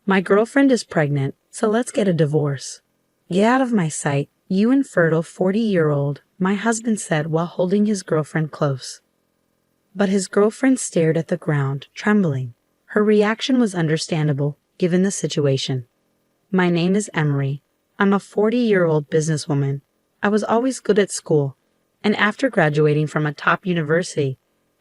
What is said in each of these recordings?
My girlfriend is pregnant, so let's get a divorce. Get out of my sight, you infertile 40-year-old, my husband said while holding his girlfriend close. But his girlfriend stared at the ground, trembling. Her reaction was understandable, given the situation. My name is Emery. I'm a 40-year-old businesswoman. I was always good at school, and after graduating from a top university,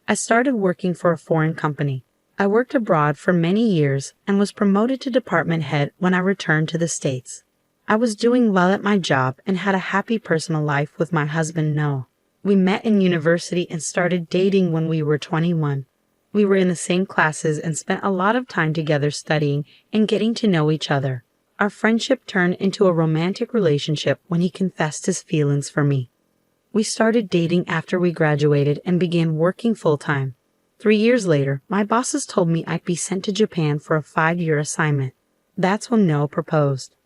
I started working for a foreign company. I worked abroad for many years and was promoted to department head when I returned to the States. I was doing well at my job and had a happy personal life with my husband Noah. We met in university and started dating when we were 21. We were in the same classes and spent a lot of time together studying and getting to know each other. Our friendship turned into a romantic relationship when he confessed his feelings for me. We started dating after we graduated and began working full-time. 3 years later, my bosses told me I'd be sent to Japan for a 5-year assignment. That's when Noah proposed.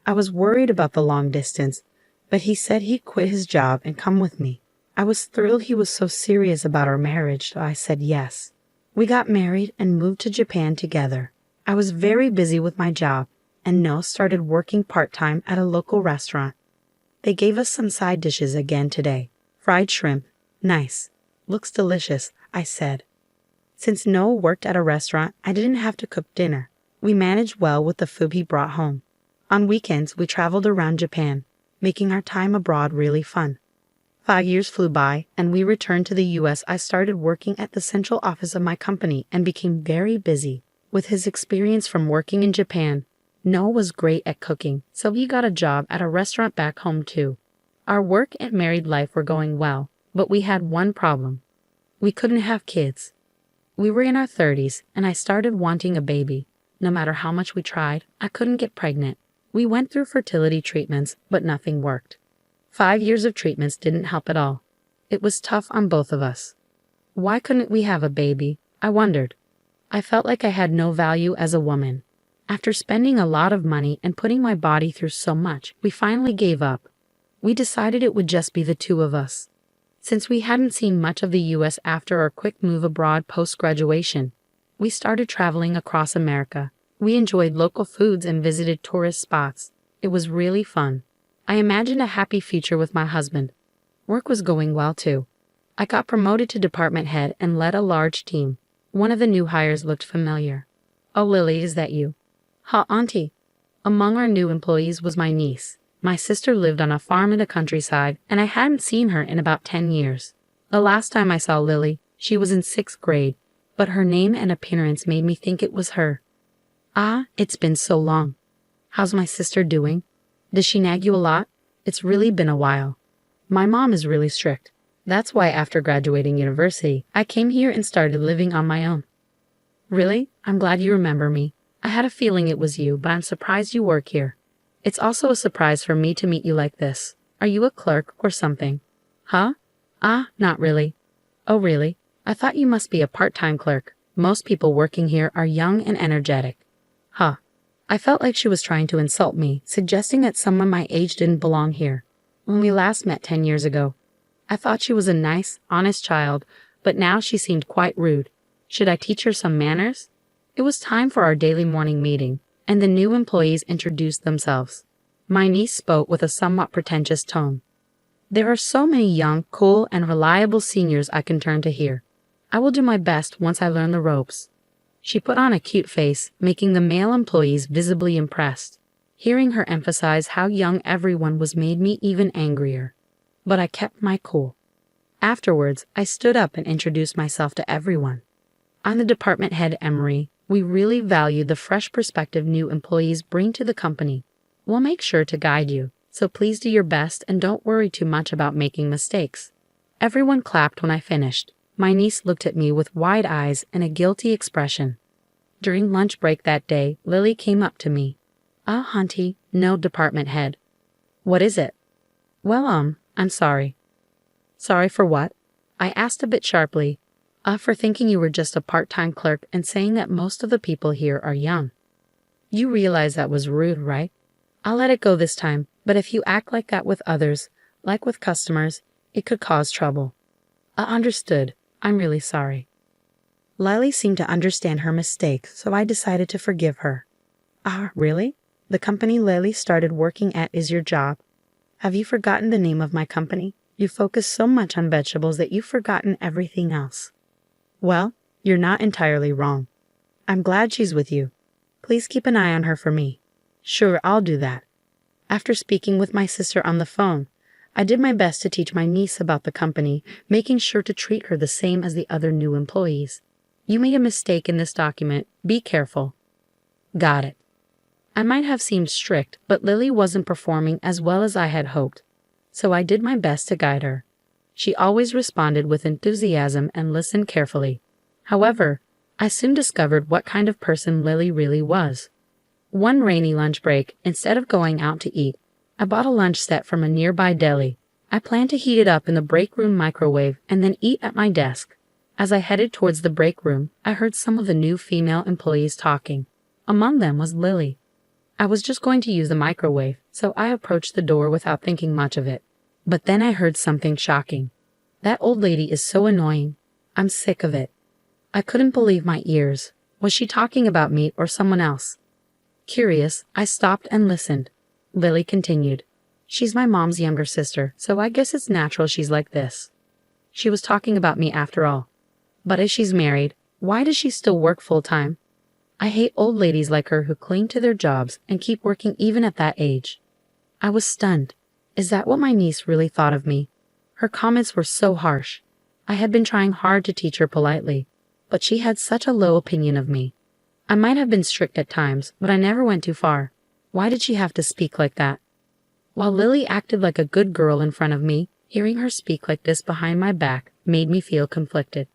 I was worried about the long distance, but he said he'd quit his job and come with me. I was thrilled he was so serious about our marriage, so I said yes. We got married and moved to Japan together. I was very busy with my job, and Noah started working part-time at a local restaurant. They gave us some side dishes again today. Fried shrimp. Nice. Looks delicious, I said. Since Noah worked at a restaurant, I didn't have to cook dinner. We managed well with the food he brought home. On weekends, we traveled around Japan, making our time abroad really fun. 5 years flew by, and we returned to the U.S. I started working at the central office of my company and became very busy. With his experience from working in Japan, Noah was great at cooking, so he got a job at a restaurant back home too. Our work and married life were going well, but we had one problem. We couldn't have kids. We were in our 30s, and I started wanting a baby. No matter how much we tried, I couldn't get pregnant. We went through fertility treatments, but nothing worked. 5 years of treatments didn't help at all. It was tough on both of us. Why couldn't we have a baby? I wondered. I felt like I had no value as a woman. After spending a lot of money and putting my body through so much, we finally gave up. We decided it would just be the two of us. Since we hadn't seen much of the U.S. after our quick move abroad post-graduation, we started traveling across America. We enjoyed local foods and visited tourist spots. It was really fun. I imagined a happy future with my husband. Work was going well too. I got promoted to department head and led a large team. One of the new hires looked familiar. "Oh, Lily, is that you?" "Ha, Auntie." Among our new employees was my niece. My sister lived on a farm in the countryside, and I hadn't seen her in about 10 years. The last time I saw Lily, she was in 6th grade, but her name and appearance made me think it was her. "Ah, it's been so long. How's my sister doing? Does she nag you a lot? It's really been a while." My mom is really strict. That's why after graduating university, I came here and started living on my own. "Really? I'm glad you remember me. I had a feeling it was you, but I'm surprised you work here. It's also a surprise for me to meet you like this. Are you a clerk or something?" "Huh? Ah, not really." "Oh, really? I thought you must be a part-time clerk. Most people working here are young and energetic." "Huh." I felt like she was trying to insult me, suggesting that someone my age didn't belong here. When we last met 10 years ago, I thought she was a nice, honest child, but now she seemed quite rude. Should I teach her some manners? It was time for our daily morning meeting, and the new employees introduced themselves. My niece spoke with a somewhat pretentious tone. "There are so many young, cool, and reliable seniors I can turn to here. I will do my best once I learn the ropes." She put on a cute face, making the male employees visibly impressed. Hearing her emphasize how young everyone was made me even angrier. But I kept my cool. Afterwards, I stood up and introduced myself to everyone. "I'm the department head, Emery. We really value the fresh perspective new employees bring to the company. We'll make sure to guide you, so please do your best and don't worry too much about making mistakes." Everyone clapped when I finished. My niece looked at me with wide eyes and a guilty expression. During lunch break that day, Lily came up to me. "Ah, Auntie, no, department head." "What is it?" "Well, I'm sorry." "Sorry for what?" I asked a bit sharply. For thinking you were just a part-time clerk and saying that most of the people here are young." "You realize that was rude, right?" "I'll let it go this time, but if you act like that with others, like with customers, it could cause trouble." "I understood. I'm really sorry." Lily seemed to understand her mistake, so I decided to forgive her. Ah, really? The company Lily started working at is your job. Have you forgotten the name of my company? You focus so much on vegetables that you've forgotten everything else. Well, you're not entirely wrong. I'm glad she's with you. Please keep an eye on her for me. Sure, I'll do that. After speaking with my sister on the phone, I did my best to teach my niece about the company, making sure to treat her the same as the other new employees. You made a mistake in this document. Be careful. Got it. I might have seemed strict, but Lily wasn't performing as well as I had hoped, so I did my best to guide her. She always responded with enthusiasm and listened carefully. However, I soon discovered what kind of person Lily really was. One rainy lunch break, instead of going out to eat, I bought a lunch set from a nearby deli. I planned to heat it up in the break room microwave and then eat at my desk. As I headed towards the break room, I heard some of the new female employees talking. Among them was Lily. I was just going to use the microwave, so I approached the door without thinking much of it. But then I heard something shocking. That old lady is so annoying. I'm sick of it. I couldn't believe my ears. Was she talking about me or someone else? Curious, I stopped and listened. Lily continued. She's my mom's younger sister, so I guess it's natural she's like this. She was talking about me after all. But if she's married, why does she still work full-time? I hate old ladies like her who cling to their jobs and keep working even at that age. I was stunned. Is that what my niece really thought of me? Her comments were so harsh. I had been trying hard to teach her politely, but she had such a low opinion of me. I might have been strict at times, but I never went too far. Why did she have to speak like that? While Lily acted like a good girl in front of me, hearing her speak like this behind my back made me feel conflicted.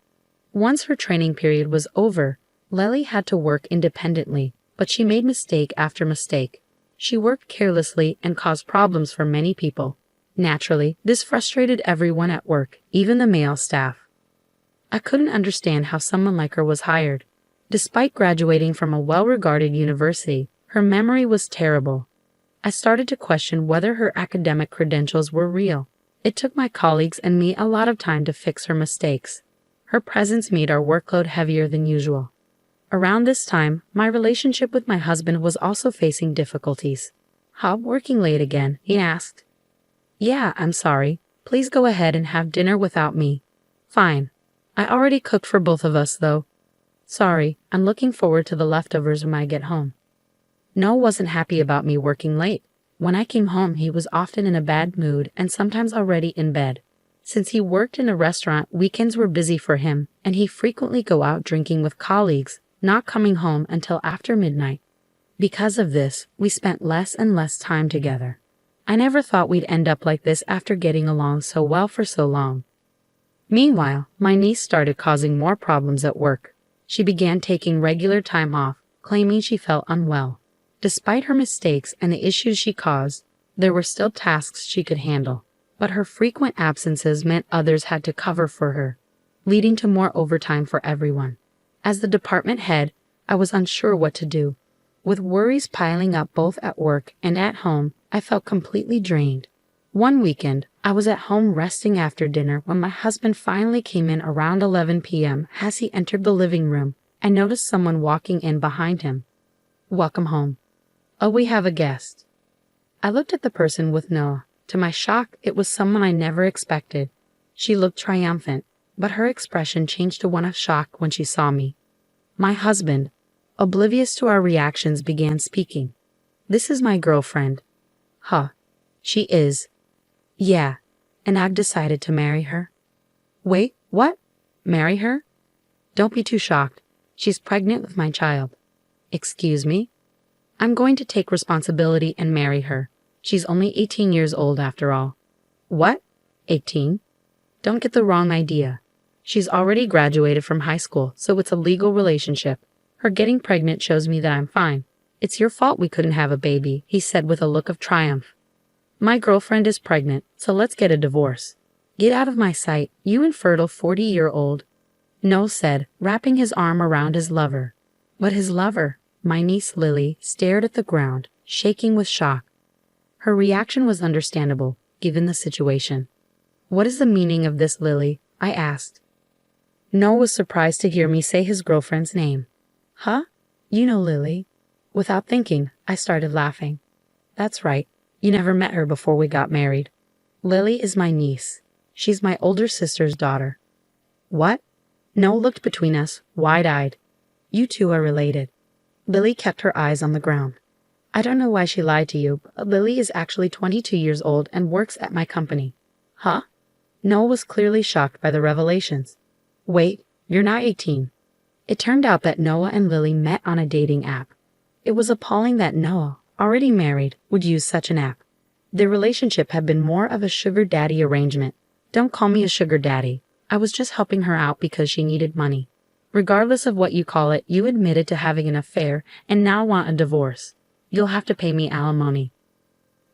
Once her training period was over, Lily had to work independently, but she made mistake after mistake. She worked carelessly and caused problems for many people. Naturally, this frustrated everyone at work, even the male staff. I couldn't understand how someone like her was hired. Despite graduating from a well-regarded university, her memory was terrible. I started to question whether her academic credentials were real. It took my colleagues and me a lot of time to fix her mistakes. Her presence made our workload heavier than usual. Around this time, my relationship with my husband was also facing difficulties. "Huh, working late again?" he asked. "Yeah, I'm sorry. Please go ahead and have dinner without me." "Fine. I already cooked for both of us, though." "Sorry, I'm looking forward to the leftovers when I get home." Noah wasn't happy about me working late. When I came home, he was often in a bad mood and sometimes already in bed. Since he worked in a restaurant, weekends were busy for him, and he frequently go out drinking with colleagues, not coming home until after midnight. Because of this, we spent less and less time together. I never thought we'd end up like this after getting along so well for so long. Meanwhile, my niece started causing more problems at work. She began taking regular time off, claiming she felt unwell. Despite her mistakes and the issues she caused, there were still tasks she could handle. But her frequent absences meant others had to cover for her, leading to more overtime for everyone. As the department head, I was unsure what to do. With worries piling up both at work and at home, I felt completely drained. One weekend, I was at home resting after dinner when my husband finally came in around 11 p.m. As he entered the living room, I noticed someone walking in behind him. "Welcome home." "Oh, we have a guest." I looked at the person with Noah. To my shock, it was someone I never expected. She looked triumphant, but her expression changed to one of shock when she saw me. My husband, oblivious to our reactions, began speaking. "This is my girlfriend." "Huh. She is." "Yeah, and I've decided to marry her." "Wait, what? Marry her?" "Don't be too shocked. She's pregnant with my child." "Excuse me?" "I'm going to take responsibility and marry her. She's only 18 years old after all." "What? 18? Don't get the wrong idea. She's already graduated from high school, so it's a legal relationship. Her getting pregnant shows me that I'm fine. It's your fault we couldn't have a baby," he said with a look of triumph. "My girlfriend is pregnant, so let's get a divorce." "Get out of my sight, you infertile 40-year-old," Noel said, wrapping his arm around his lover. But his lover, my niece Lily, stared at the ground, shaking with shock. Her reaction was understandable, given the situation. "What is the meaning of this, Lily?" I asked. Noah was surprised to hear me say his girlfriend's name. "Huh? You know Lily." Without thinking, I started laughing. That's right, you never met her before we got married. Lily is my niece. She's my older sister's daughter. What? Noah looked between us, wide-eyed. You two are related. Lily kept her eyes on the ground. I don't know why she lied to you, but Lily is actually 22 years old and works at my company. Huh? Noah was clearly shocked by the revelations. Wait, you're not 18. It turned out that Noah and Lily met on a dating app. It was appalling that Noah, already married, would use such an app. Their relationship had been more of a sugar daddy arrangement. Don't call me a sugar daddy. I was just helping her out because she needed money. Regardless of what you call it, you admitted to having an affair and now want a divorce. You'll have to pay me alimony.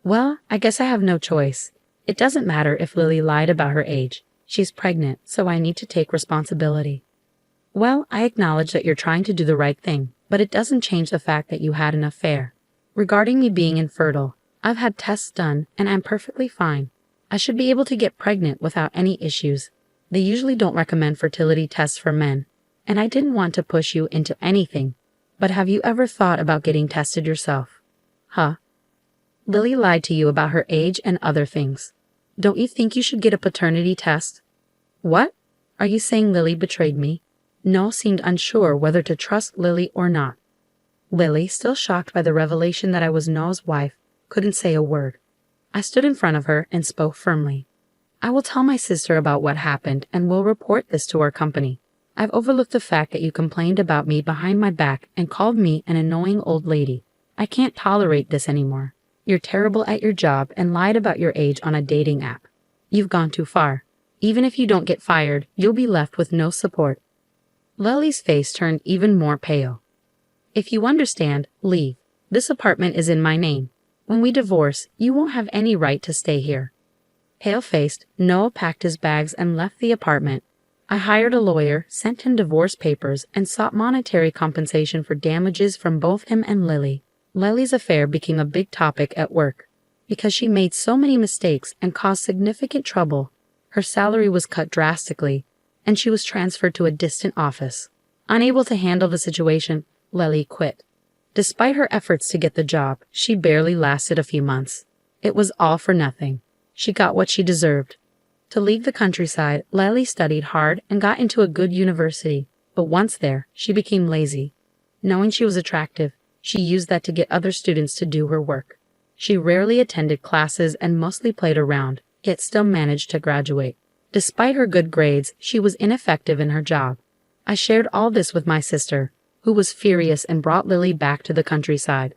Well, I guess I have no choice. It doesn't matter if Lily lied about her age. She's pregnant, so I need to take responsibility. Well, I acknowledge that you're trying to do the right thing, but it doesn't change the fact that you had an affair. Regarding me being infertile, I've had tests done and I'm perfectly fine. I should be able to get pregnant without any issues. They usually don't recommend fertility tests for men, and I didn't want to push you into anything. But have you ever thought about getting tested yourself? Huh? Lily lied to you about her age and other things. Don't you think you should get a paternity test? What? Are you saying Lily betrayed me? Noel seemed unsure whether to trust Lily or not. Lily, still shocked by the revelation that I was Noel's wife, couldn't say a word. I stood in front of her and spoke firmly. I will tell my sister about what happened and will report this to our company. I've overlooked the fact that you complained about me behind my back and called me an annoying old lady. I can't tolerate this anymore. You're terrible at your job and lied about your age on a dating app. You've gone too far. Even if you don't get fired, you'll be left with no support. Lily's face turned even more pale. If you understand, leave. This apartment is in my name. When we divorce, you won't have any right to stay here. Pale-faced, Noah packed his bags and left the apartment. I hired a lawyer, sent him divorce papers, and sought monetary compensation for damages from both him and Lily. Lily's affair became a big topic at work. Because she made so many mistakes and caused significant trouble, her salary was cut drastically, and she was transferred to a distant office. Unable to handle the situation, Lily quit. Despite her efforts to get the job, she barely lasted a few months. It was all for nothing. She got what she deserved. To leave the countryside, Lily studied hard and got into a good university, but once there, she became lazy. Knowing she was attractive, she used that to get other students to do her work. She rarely attended classes and mostly played around, yet still managed to graduate. Despite her good grades, she was ineffective in her job. I shared all this with my sister, who was furious and brought Lily back to the countryside.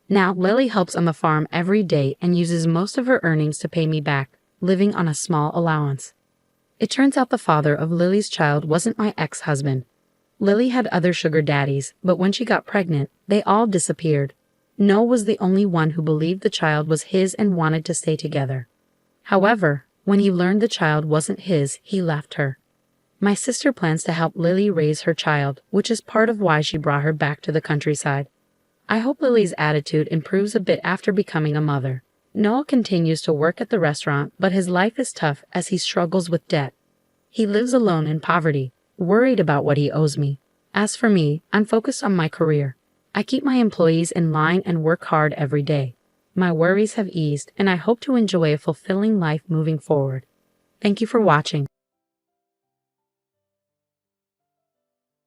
Now, Lily helps on the farm every day and uses most of her earnings to pay me back, living on a small allowance. It turns out the father of Lily's child wasn't my ex-husband. Lily had other sugar daddies, but when she got pregnant, they all disappeared. Noah was the only one who believed the child was his and wanted to stay together. However, when he learned the child wasn't his, he left her. My sister plans to help Lily raise her child, which is part of why she brought her back to the countryside. I hope Lily's attitude improves a bit after becoming a mother. Noah continues to work at the restaurant, but his life is tough as he struggles with debt. He lives alone in poverty, worried about what he owes me. As for me, I'm focused on my career. I keep my employees in line and work hard every day. My worries have eased, and I hope to enjoy a fulfilling life moving forward. Thank you for watching.